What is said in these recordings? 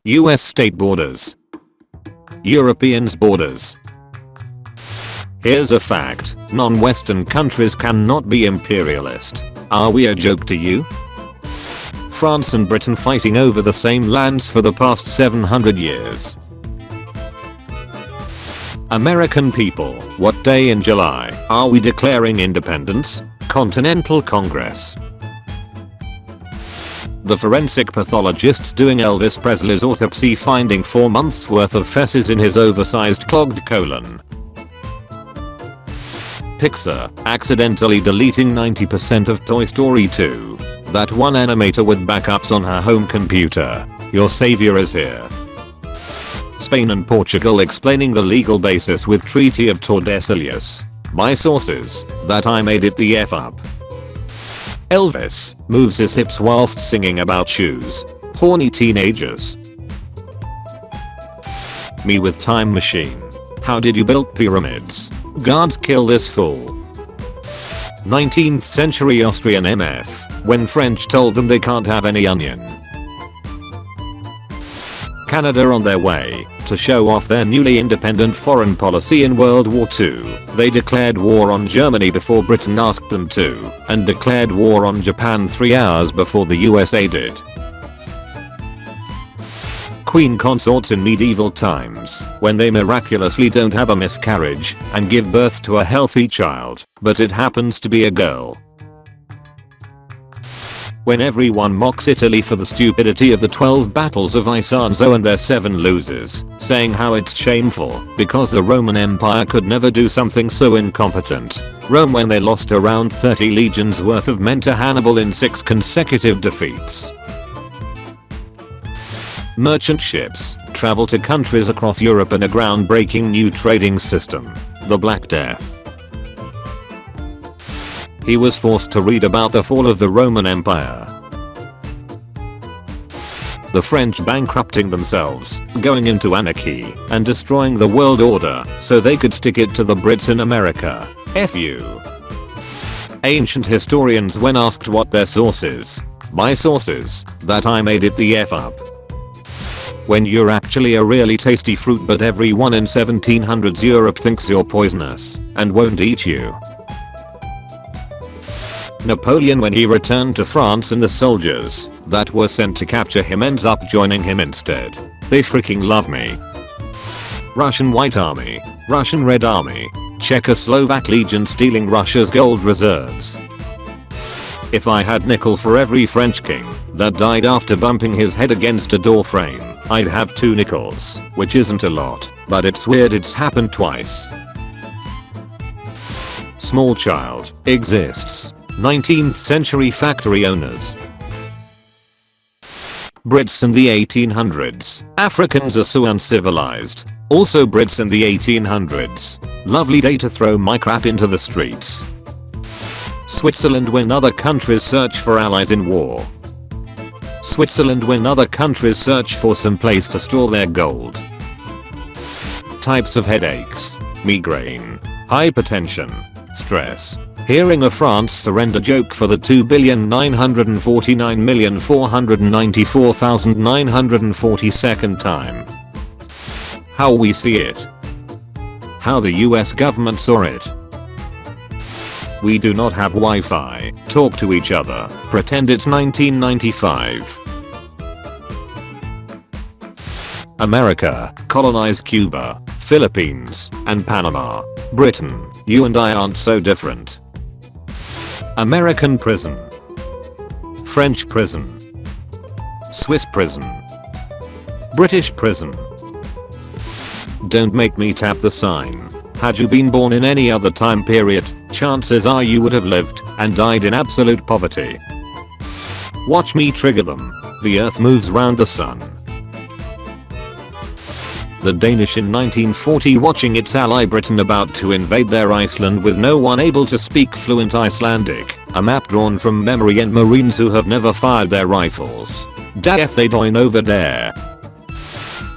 US state borders. Europeans borders. Here's a fact, non-Western countries cannot be imperialist. Are we a joke to you? France and Britain fighting over the same lands for the past 700 years. American people, what day in July are we declaring independence? Continental Congress. The forensic pathologists doing Elvis Presley's autopsy finding 4 months worth of feces in his oversized clogged colon. Pixar accidentally deleting 90% of Toy Story 2. That one animator with backups on her home computer. Your savior is here. Spain and Portugal explaining the legal basis with Treaty of Tordesillas. My sources, that I made it the F up. Elvis moves his hips whilst singing about shoes. Horny teenagers. Me with time machine. How did you build pyramids? Guards kill this fool. 19th century Austrian MF when French told them they can't have any onion. Canada on their way to show off their newly independent foreign policy in World War II. They declared war on Germany before Britain asked them to, and declared war on Japan 3 hours before the USA did. Queen consorts in medieval times, when they miraculously don't have a miscarriage and give birth to a healthy child, but it happens to be a girl. When everyone mocks Italy for the stupidity of the 12 battles of Isanzo and their 7 losers, saying how it's shameful because the Roman Empire could never do something so incompetent. Rome when they lost around 30 legions worth of men to Hannibal in 6 consecutive defeats. Merchant ships travel to countries across Europe in a groundbreaking new trading system, the Black Death. He was forced to read about the fall of the Roman Empire. The French bankrupting themselves, going into anarchy, and destroying the world order so they could stick it to the Brits in America. F you. Ancient historians when asked what their sources. My sources, that I made it the F up. When you're actually a really tasty fruit but everyone in 1700s Europe thinks you're poisonous and won't eat you. Napoleon when he returned to France and the soldiers that were sent to capture him ends up joining him instead. They freaking love me. Russian White Army, Russian Red Army, Czechoslovak Legion stealing Russia's gold reserves. If I had nickel for every French king that died after bumping his head against a door frame, I'd have 2 nickels, which isn't a lot, but it's weird it's happened twice. Small child exists. 19th century factory owners. Brits in the 1800s. Africans are so uncivilized. Also Brits in the 1800s. Lovely day to throw my crap into the streets. Switzerland when other countries search for allies in war. Switzerland when other countries search for some place to store their gold. Types of headaches. Migraine. Hypertension. Stress. Hearing a France surrender joke for the 2,949,494,942nd time. How we see it. How the US government saw it. We do not have Wi-Fi. Talk to each other. Pretend it's 1995. America colonized Cuba, Philippines, and Panama. Britain, you and I aren't so different. American prison. French prison. Swiss prison. British prison. Don't make me tap the sign. Had you been born in any other time period, chances are you would have lived and died in absolute poverty. Watch me trigger them. The earth moves round the sun. The Danish in 1940 watching its ally Britain about to invade their Iceland with no one able to speak fluent Icelandic, a map drawn from memory and Marines who have never fired their rifles. Da if they doin over there.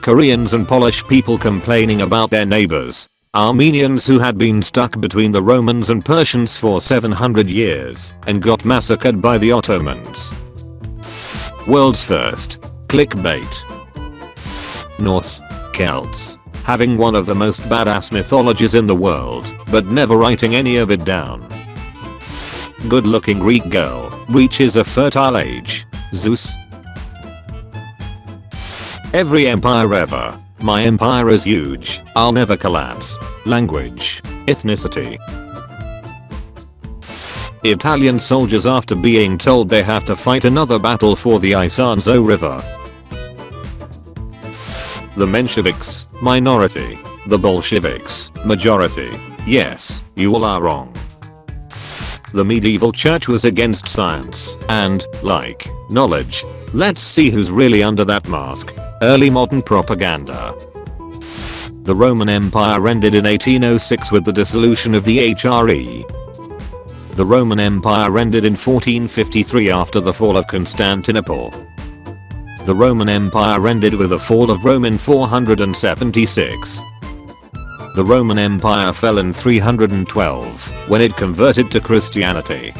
Koreans and Polish people complaining about their neighbors. Armenians who had been stuck between the Romans and Persians for 700 years and got massacred by the Ottomans. World's first clickbait. Norse, Celts, having one of the most badass mythologies in the world, but never writing any of it down. Good looking Greek girl, reaches a fertile age, Zeus. Every empire ever, my empire is huge, I'll never collapse. Language, ethnicity. Italian soldiers after being told they have to fight another battle for the Isonzo River. The Mensheviks, minority. The Bolsheviks, majority. Yes, you all are wrong. The medieval church was against science and, like, knowledge. Let's see who's really under that mask. Early modern propaganda. The Roman Empire ended in 1806 with the dissolution of the HRE. The Roman Empire ended in 1453 after the fall of Constantinople. The Roman Empire ended with the fall of Rome in 476. The Roman Empire fell in 312 when it converted to Christianity.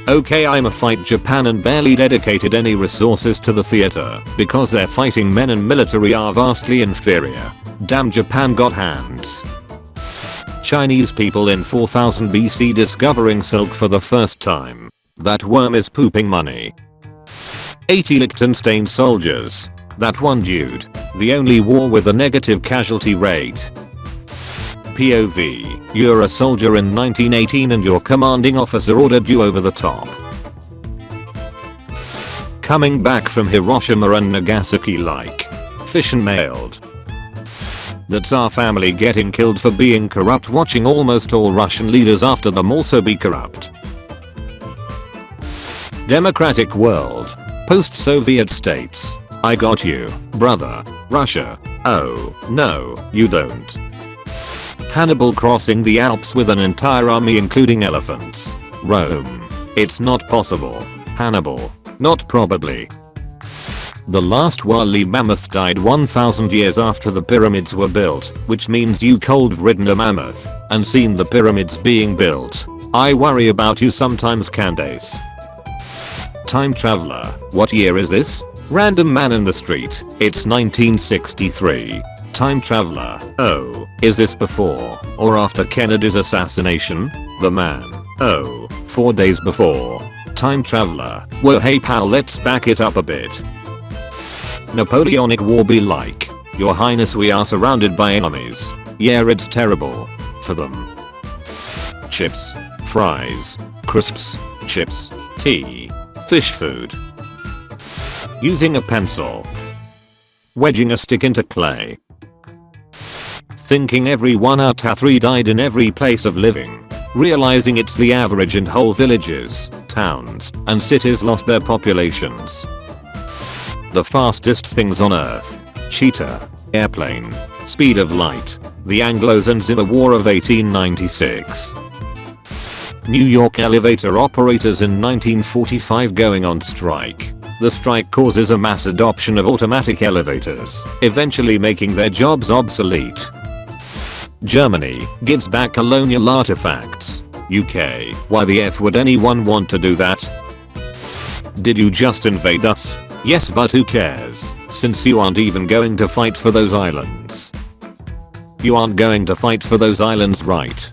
Okay, I'ma fight Japan and barely dedicated any resources to the theater because their fighting men and military are vastly inferior. Damn, Japan got hands. Chinese people in 4000 BC discovering silk for the first time. That worm is pooping money. 80 Liechtenstein soldiers. That one dude. The only war with a negative casualty rate. POV, you're a soldier in 1918 and your commanding officer ordered you over the top. Coming back from Hiroshima and Nagasaki like fish and mailed. The Tsar family getting killed for being corrupt, watching almost all Russian leaders after them also be corrupt. Democratic world. Post-Soviet states. I got you, brother. Russia. Oh, no, you don't. Hannibal crossing the Alps with an entire army including elephants. Rome. It's not possible. Hannibal. Not probably. The last woolly mammoth died 1000 years after the pyramids were built, which means you cold ridden a mammoth and seen the pyramids being built. I worry about you sometimes, Candace. Time traveler. What year is this? Random man in the street. It's 1963. Time traveler. Oh, is this before or after Kennedy's assassination? The man. Oh, 4 days before. Time traveler. Whoa, hey pal, let's back it up a bit. Napoleonic War be like. Your Highness, we are surrounded by enemies. Yeah, it's terrible. For them. Chips. Fries. Crisps. Chips. Tea. Fish food. Using a pencil. Wedging a stick into clay. Thinking everyone out of 3 died in every place of living. Realizing it's the average and whole villages, towns, and cities lost their populations. The fastest things on earth. Cheetah. Airplane. Speed of light. The Anglos and Zimmer War of 1896. New York elevator operators in 1945 going on strike. The strike causes a mass adoption of automatic elevators, eventually making their jobs obsolete. Germany gives back colonial artifacts. UK, why the F would anyone want to do that? Did you just invade us? Yes, but who cares, since you aren't even going to fight for those islands. You aren't going to fight for those islands, right?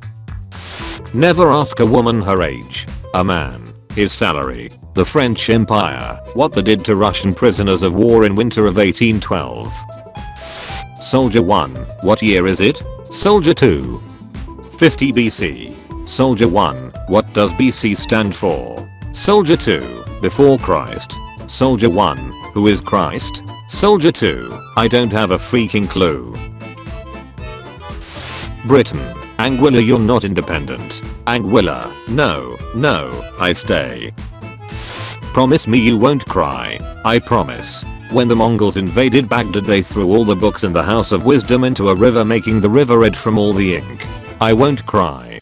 Never ask a woman her age. A man. His salary. The French Empire. What they did to Russian prisoners of war in winter of 1812. Soldier 1. What year is it? Soldier 2. 50 BC. Soldier 1. What does BC stand for? Soldier 2. Before Christ. Soldier 1. Who is Christ? Soldier 2. I don't have a freaking clue. Britain. Anguilla, you're not independent. Anguilla. No, I stay. Promise me you won't cry. I promise. When the Mongols invaded Baghdad, they threw all the books in the House of Wisdom into a river, making the river red from all the ink. I won't cry.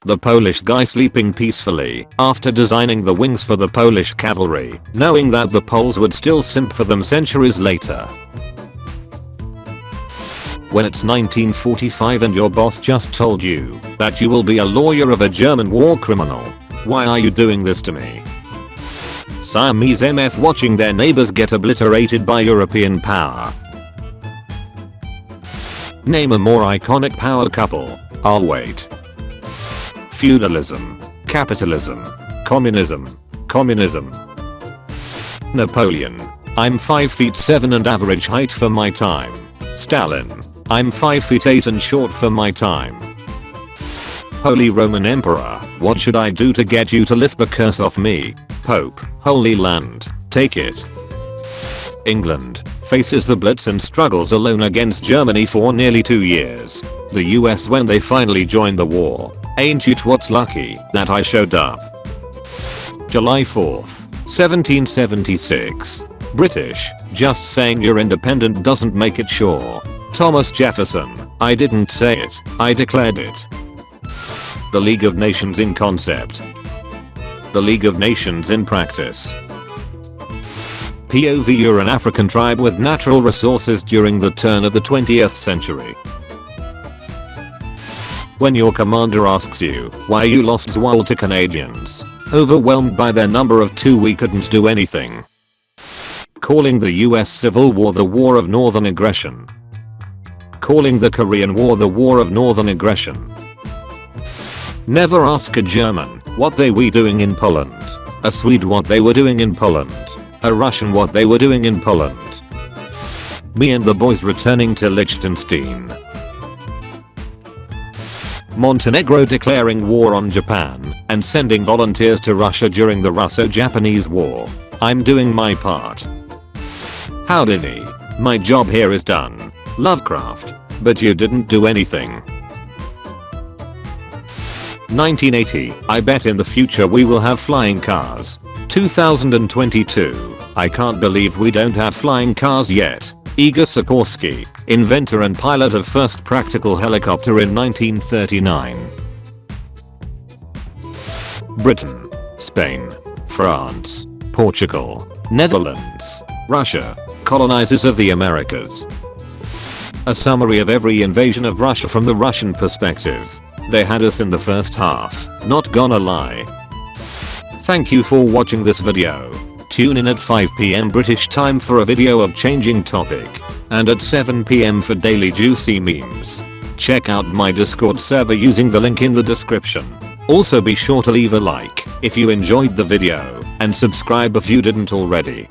The Polish guy sleeping peacefully after designing the wings for the Polish cavalry, knowing that the Poles would still simp for them centuries later. When it's 1945 and your boss just told you that you will be a lawyer of a German war criminal. Why are you doing this to me? Siamese MF watching their neighbors get obliterated by European power. Name a more iconic power couple. I'll wait. Feudalism. Capitalism. Communism. Communism. Napoleon. I'm 5 feet 7 and average height for my time. Stalin. I'm 5 feet 8 and short for my time. Holy Roman Emperor. What should I do to get you to lift the curse off me? Pope. Holy Land. Take it. England faces the Blitz and struggles alone against Germany for nearly 2 years. The US when they finally joined the war. Ain't you twats lucky that I showed up? July 4th, 1776. British, just saying you're independent doesn't make it sure. Thomas Jefferson, I didn't say it, I declared it. The League of Nations in concept. The League of Nations in practice. POV, you're an African tribe with natural resources during the turn of the 20th century. When your commander asks you why you lost Zwolle to Canadians, overwhelmed by their number of 2 we couldn't do anything. Calling the US Civil War the War of Northern Aggression. Calling the Korean War the War of Northern Aggression. Never ask a German what they were doing in Poland. A Swede what they were doing in Poland. A Russian what they were doing in Poland. Me and the boys returning to Liechtenstein. Montenegro declaring war on Japan and sending volunteers to Russia during the Russo-Japanese War. I'm doing my part. Howdy. My job here is done. Lovecraft. But you didn't do anything. 1980. I bet in the future we will have flying cars. 2022. I can't believe we don't have flying cars yet. Igor Sikorsky, inventor and pilot of first practical helicopter in 1939. Britain, Spain, France, Portugal, Netherlands, Russia, colonizers of the Americas. A summary of every invasion of Russia from the Russian perspective. They had us in the first half, not gonna lie. Thank you for watching this video. Tune in at 5 PM British time for a video of changing topic, and at 7 PM for daily juicy memes. Check out my Discord server using the link in the description. Also be sure to leave a like if you enjoyed the video, and subscribe if you didn't already.